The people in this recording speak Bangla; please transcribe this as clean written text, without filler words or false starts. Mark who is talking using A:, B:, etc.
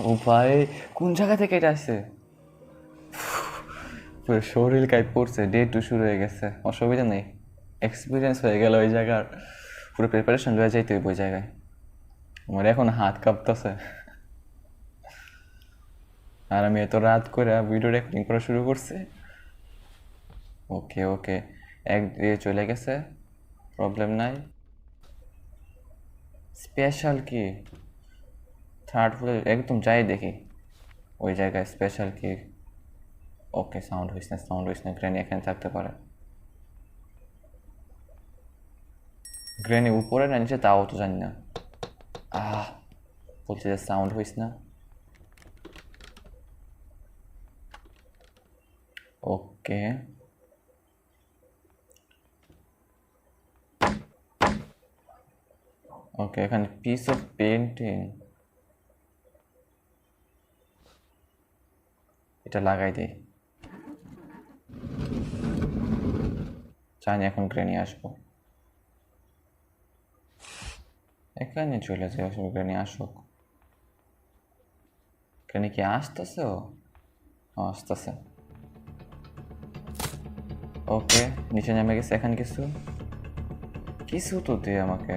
A: ও ভাই, কোন জায়গা থেকে এটা আসছে? পুরো শরীর কাঁপ পড়ছে, ডে টু শুরু হয়ে গেছে, অসুবিধা নেই, এক্সপিরিয়েন্স হয়ে গেল ওই জায়গার, পুরো প্রিপারেশন লয়ে যাইতে হইব ওই জায়গায়। আমার এখন হাত কাঁপতেছে, আর আমি এত রাত করে ভিডিও রেকর্ডিং করা শুরু করছি। ওকে ওকে, এক দিয়ে চলে গেছে, প্রবলেম নাই। স্পেশাল কি? থার্ড ফ্লোরে একদম যাই দেখি ওই জায়গায় স্পেশাল কি। ওকে, সাউন্ড হইস না, সাউন্ড হইস না, গ্রেনি এখানে থাকতে পারে। গ্রেনি উপরে না নিচে তাও তো জানি না। আহ, বলছে যে সাউন্ড হইস না। ওকে ওকে, এখানে পিস অফ পেন্টিং, এটা লাগাই দিই। জানি এখন গ্রেনি আসবো, এখানে চলে যাই, আসলে গ্রেনি আসুক। গ্রেনি কি আসতেছে? ও আসতেছে। ওকে, নিচে নেমে গেছে, এখানে কিছু কিছু তো দে আমাকে।